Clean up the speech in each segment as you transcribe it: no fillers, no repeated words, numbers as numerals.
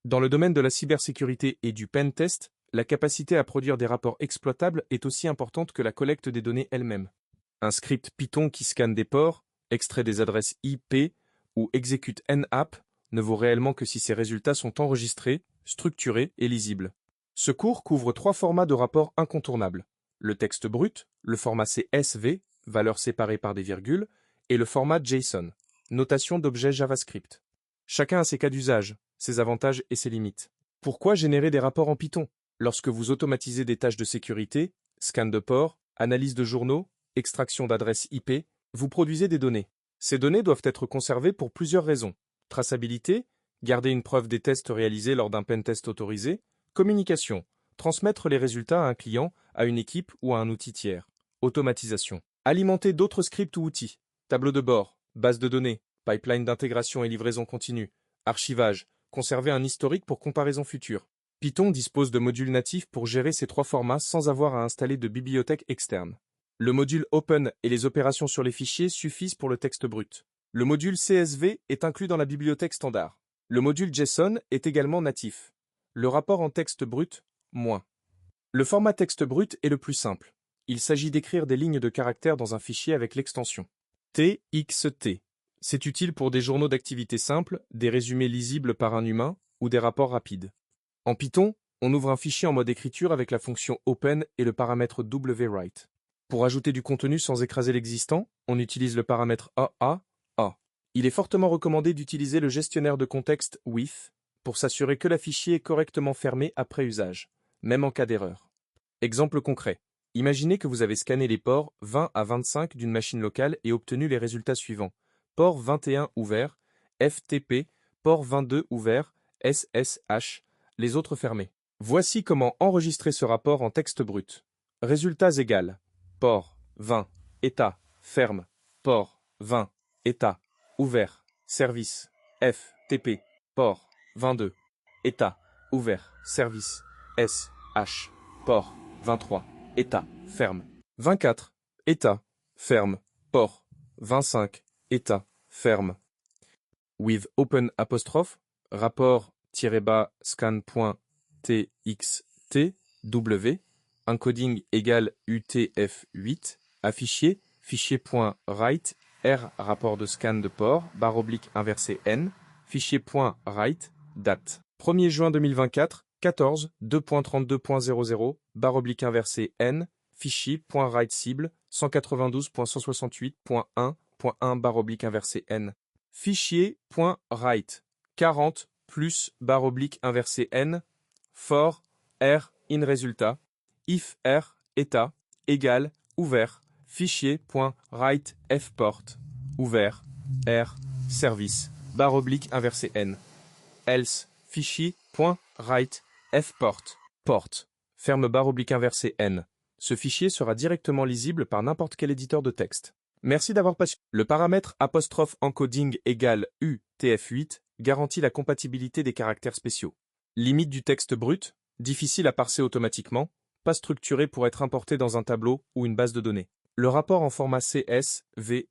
Dans le domaine de la cybersécurité et du pentest, la capacité à produire des rapports exploitables est aussi importante que la collecte des données elles-mêmes. Un script Python qui scanne des ports, extrait des adresses IP ou exécute Napp ne vaut réellement que si ces résultats sont enregistrés, structurés et lisibles. Ce cours couvre 3 formats de rapports incontournables: le texte brut, le format CSV, valeur séparée par des virgules, et le format JSON, notation d'objets JavaScript. Chacun a ses cas d'usage, ses avantages et ses limites. Pourquoi générer des rapports en Python? Lorsque vous automatisez des tâches de sécurité, scan de port, analyse de journaux, extraction d'adresses IP, vous produisez des données. Ces données doivent être conservées pour plusieurs raisons. Traçabilité, garder une preuve des tests réalisés lors d'un pentest autorisé. Communication, transmettre les résultats à un client, à une équipe ou à un outil tiers. Automatisation, alimenter d'autres scripts ou outils. Tableau de bord, base de données, pipeline d'intégration et livraison continue. Archivage, conserver un historique pour comparaison future. Python dispose de modules natifs pour gérer ces 3 formats sans avoir à installer de bibliothèque externe. Le module Open et les opérations sur les fichiers suffisent pour le texte brut. Le module CSV est inclus dans la bibliothèque standard. Le module JSON est également natif. Le rapport en texte brut, moins. Le format texte brut est le plus simple. Il s'agit d'écrire des lignes de caractères dans un fichier avec l'extension TXT. C'est utile pour des journaux d'activité simples, des résumés lisibles par un humain ou des rapports rapides. En Python, on ouvre un fichier en mode écriture avec la fonction Open et le paramètre write. Pour ajouter du contenu sans écraser l'existant, on utilise le paramètre AA. Il est fortement recommandé d'utiliser le gestionnaire de contexte with pour s'assurer que la fichier est correctement fermé après usage, même en cas d'erreur. Exemple concret. Imaginez que vous avez scanné les ports 20 à 25 d'une machine locale et obtenu les résultats suivants. Port 21 ouvert, FTP, port 22 ouvert, SSH, les autres fermés. Voici comment enregistrer ce rapport en texte brut. Résultats égales. Port 20, état, ferme, port 20, état, ouvert, service, FTP, port 22, état, ouvert, service, SH, port 23, état, ferme. 24, état, ferme, port 25, état, ferme. With open apostrophe, rapport-scan.txtw, encoding égale UTF-8, affiché, fichier.write, R rapport de scan de port, barre oblique inversé N, fichier.write, date. 1er juin 2024, 14, 2.32.00, barre oblique inversé N, fichier.write cible, 192.168.1.1, barre oblique inversé N. Fichier.write, 40 plus barre oblique inversé N, for R in résultat, if R état égale ouvert, fichier.write fport, ouvert, R, service, barre oblique inversé N, else, fichier.write fport, port, ferme barre oblique inversé N. Ce fichier sera directement lisible par n'importe quel éditeur de texte. Merci d'avoir patienté. Le paramètre apostrophe encoding égale UTF-8 garantit la compatibilité des caractères spéciaux. Limite du texte brut, difficile à parser automatiquement, pas structuré pour être importé dans un tableau ou une base de données. Le rapport en format CSV-.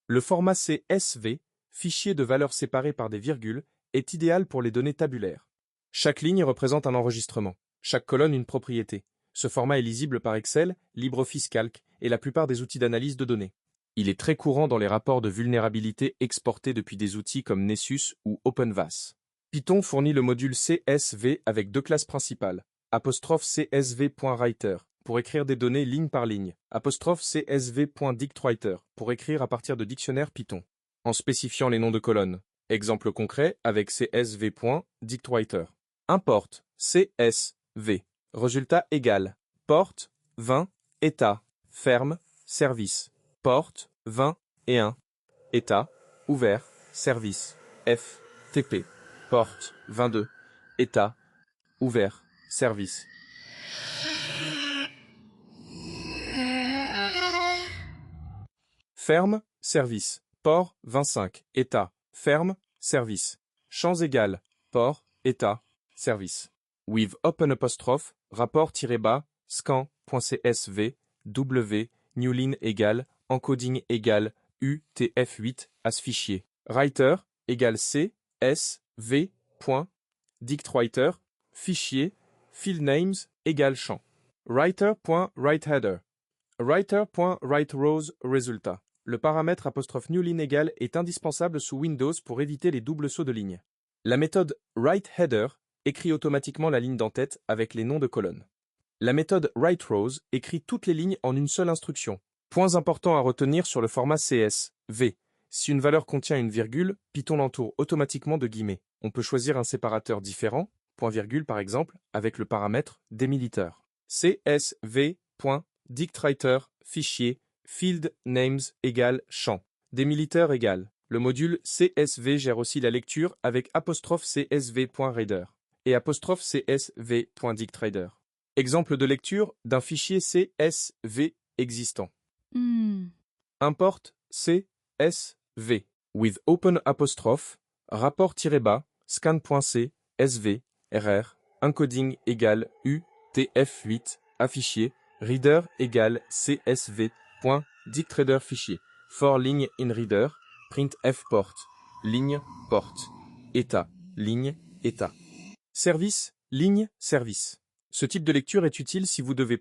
Le format CSV, fichier de valeurs séparées par des virgules, est idéal pour les données tabulaires. Chaque ligne représente un enregistrement, chaque colonne une propriété. Ce format est lisible par Excel, LibreOffice Calc et la plupart des outils d'analyse de données. Il est très courant dans les rapports de vulnérabilité exportés depuis des outils comme Nessus ou OpenVAS. Python fournit le module CSV avec 2 classes principales, 'csv.writer pour écrire des données ligne par ligne, 'csv.dictWriter pour écrire à partir de dictionnaires Python, en spécifiant les noms de colonnes. Exemple concret avec csv.dictWriter. Import CSV. Résultat égal. Port 20, état, ferme, service. Port 20 et 1, état, ouvert, service, FTP. Port 22, état, ouvert, service. Ferme, service. Port 25, état, ferme, service. Champs égales, port, état, service. With open apostrophe, rapport-bas, scan.csv, w, newline égale, encoding égale, UTF-8 à ce fichier. Writer égale C, S, V, point, .dictWriter, fichier, fieldNames égale champ. Writer.writeHeader. Writer.writeRows résultat. Le paramètre 'newLine égale est indispensable sous Windows pour éviter les doubles sauts de ligne. La méthode writeHeader écrit automatiquement la ligne d'en-tête avec les noms de colonnes. La méthode writeRows écrit toutes les lignes en une seule instruction. Points importants à retenir sur le format CSV. Si une valeur contient une virgule, Python l'entoure automatiquement de guillemets. On peut choisir un séparateur différent, point-virgule par exemple, avec le paramètre démiliteur. CSV.dictWriter, fichier, fieldNames égale champ. Démiliteur égale. Le module CSV gère aussi la lecture avec 'csv.reader et 'csv.dictReader. Exemple de lecture d'un fichier CSV existant. Import CSV with open apostrophe rapport-bas scan.c sv rr encoding égale utf8 affiché reader égale csv.dictReader fichier for ligne in reader printf port ligne port état ligne état service ligne service. Ce type de lecture est utile si vous devez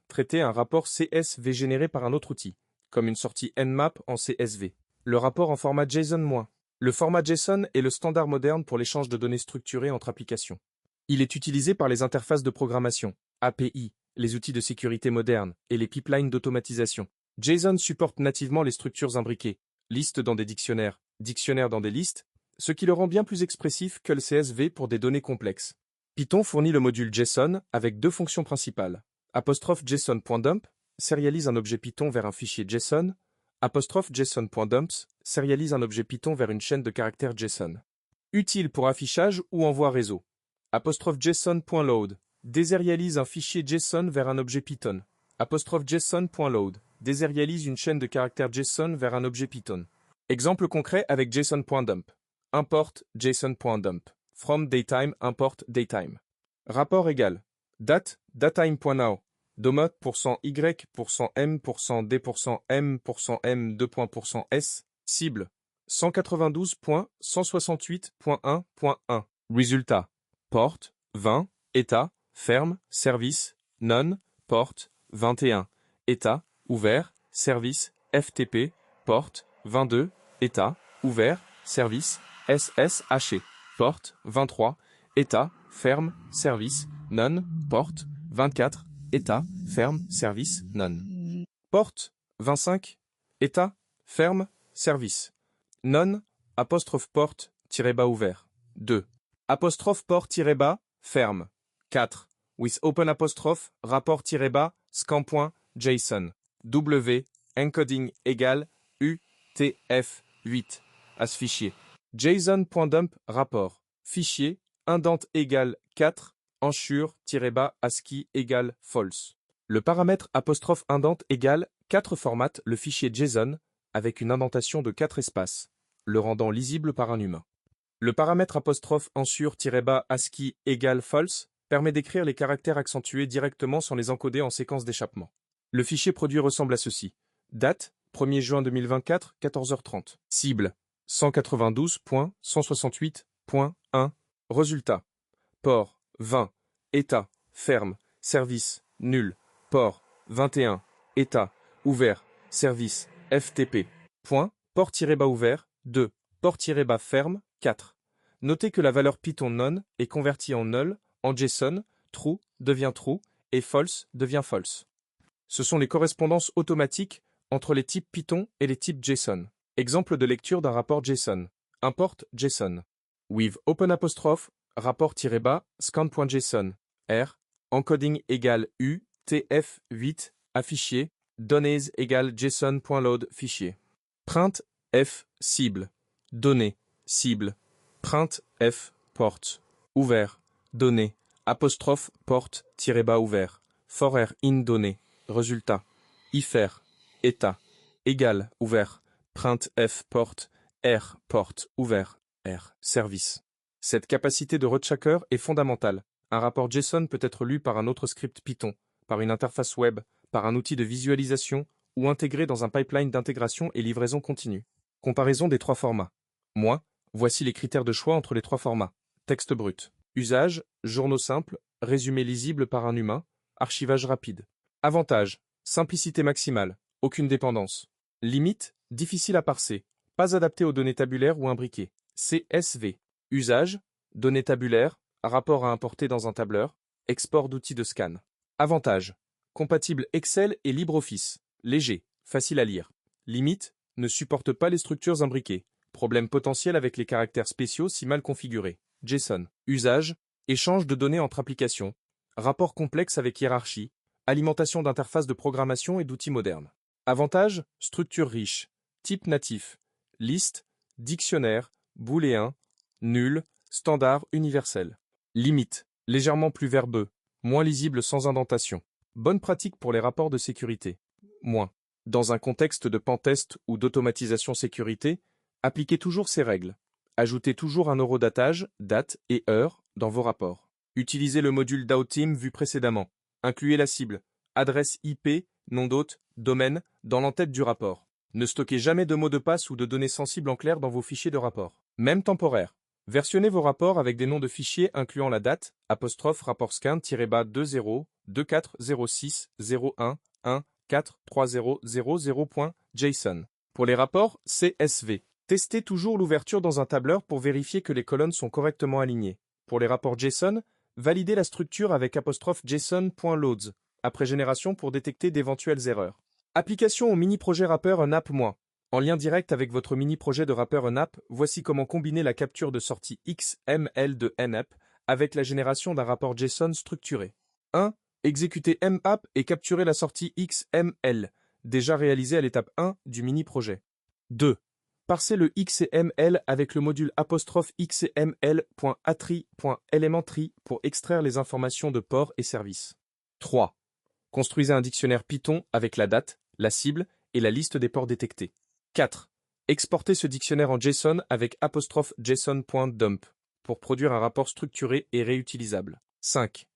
traiter un rapport CSV généré par un autre outil, comme une sortie Nmap en CSV. Le rapport en format JSON-. Le format JSON est le standard moderne pour l'échange de données structurées entre applications. Il est utilisé par les interfaces de programmation, API, les outils de sécurité modernes et les pipelines d'automatisation. JSON supporte nativement les structures imbriquées, listes dans des dictionnaires, dictionnaires dans des listes, ce qui le rend bien plus expressif que le CSV pour des données complexes. Python fournit le module JSON avec deux fonctions principales. 'JSON.dump sérialise un objet Python vers un fichier JSON. 'JSON.dumps sérialise un objet Python vers une chaîne de caractères JSON. Utile pour affichage ou envoi réseau. 'JSON.load désérialise un fichier JSON vers un objet Python. 'JSON.load désérialise une chaîne de caractères JSON vers un objet Python. Exemple concret avec JSON.dump. Import JSON.dump. From datetime import datetime. Rapport égal. Date datetime.now. Domot %y %m %d %m %m2.s. Cible 192.168.1.1. Résultat. Port 20. État ferme service none port 21. État ouvert service FTP port 22. État ouvert service SSH. Porte 23, état, ferme, service, none, porte 24, état, ferme, service, none. Porte 25, état, ferme, service. None, porte, -bas ouvert. 2. Port-bas, ferme. 4. With open apostrophe, rapport-bas, scan.json. W, encoding égale UTF-8. À ce fichier. JSON.dump rapport. Fichier, indent égale 4, enchure-bas ASCII égale false. Le paramètre 'indent égale 4 formate le fichier JSON avec une indentation de 4 espaces, le rendant lisible par un humain. Le paramètre enchure-bas ASCII égale false permet d'écrire les caractères accentués directement sans les encoder en séquence d'échappement. Le fichier produit ressemble à ceci. Date, 1er juin 2024, 14h30. Cible, 192.168.1. Résultat. Port 20. État. Ferme. Service. Nul. Port 21. État. Ouvert. Service. FTP. Point. Port-bas ouvert. 2. Port-bas ferme. 4. Notez que la valeur Python none est convertie en null, en JSON, true devient true et false devient false. Ce sont les correspondances automatiques entre les types Python et les types JSON. Exemple de lecture d'un rapport JSON. Import JSON. With open apostrophe, rapport-bas, scan.json. R. Encoding égale UTF-8, affiché. Données égale JSON.load fichier. Print F cible. Données, cible. Print F port. Ouvert. Données. Apostrophe port-bas ouvert. For R in données. Résultat. IFR. État. Égal. Ouvert. Print F port, R port, ouvert, R, service. Cette capacité de rechecker est fondamentale. Un rapport JSON peut être lu par un autre script Python, par une interface web, par un outil de visualisation ou intégré dans un pipeline d'intégration et livraison continue. Comparaison des trois formats. Voici les critères de choix entre les trois formats. Texte brut. Usage, journaux simples, résumé lisible par un humain, archivage rapide. Avantages, simplicité maximale, aucune dépendance. Limite, difficile à parser, pas adapté aux données tabulaires ou imbriquées. CSV. Usage, données tabulaires, rapport à importer dans un tableur, export d'outils de scan. Avantages, compatible Excel et LibreOffice, léger, facile à lire. Limite, ne supporte pas les structures imbriquées. Problème potentiel avec les caractères spéciaux si mal configurés. JSON. Usage, échange de données entre applications, rapport complexe avec hiérarchie, alimentation d'interfaces de programmation et d'outils modernes. Avantages, structure riche, type natif, liste, dictionnaire, booléen, nul, standard universel. Limite, légèrement plus verbeux, moins lisible sans indentation. Bonne pratique pour les rapports de sécurité. Moins. Dans un contexte de pentest ou d'automatisation sécurité, appliquez toujours ces règles. Ajoutez toujours un horodatage, date et heure dans vos rapports. Utilisez le module DAO-Team vu précédemment. Incluez la cible, adresse IP, nom d'hôte, domaine, dans l'entête du rapport. Ne stockez jamais de mots de passe ou de données sensibles en clair dans vos fichiers de rapport. Même temporaire. Versionnez vos rapports avec des noms de fichiers incluant la date, rapport scan-20 2406 01 1 4 3000.json. Pour les rapports CSV, testez toujours l'ouverture dans un tableur pour vérifier que les colonnes sont correctement alignées. Pour les rapports JSON, validez la structure avec !JSON.loads après génération pour détecter d'éventuelles erreurs. Application au mini-projet Wrapper Unapp-. En lien direct avec votre mini-projet de Wrapper Unapp, voici comment combiner la capture de sortie XML de Napp avec la génération d'un rapport JSON structuré. 1. Exécutez mapp et capturez la sortie XML, déjà réalisée à l'étape 1 du mini-projet. 2. Parsez le XML avec le module !xml.attree.elementary pour extraire les informations de port et service. 3. Construisez un dictionnaire Python avec la date, la cible et la liste des ports détectés. 4. Exportez ce dictionnaire en JSON avec !JSON.dump pour produire un rapport structuré et réutilisable. 5.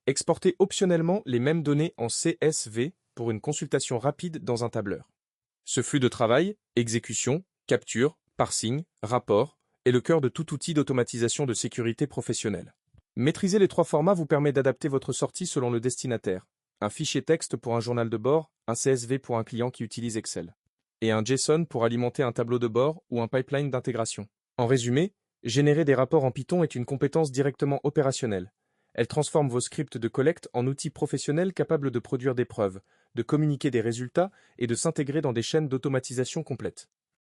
Exportez optionnellement les mêmes données en CSV pour une consultation rapide dans un tableur. Ce flux de travail, exécution, capture, parsing, rapport, est le cœur de tout outil d'automatisation de sécurité professionnelle. Maîtriser les 3 formats vous permet d'adapter votre sortie selon le destinataire. Un fichier texte pour un journal de bord, un CSV pour un client qui utilise Excel, et un JSON pour alimenter un tableau de bord ou un pipeline d'intégration. En résumé, générer des rapports en Python est une compétence directement opérationnelle. Elle transforme vos scripts de collecte en outils professionnels capables de produire des preuves, de communiquer des résultats et de s'intégrer dans des chaînes d'automatisation complètes.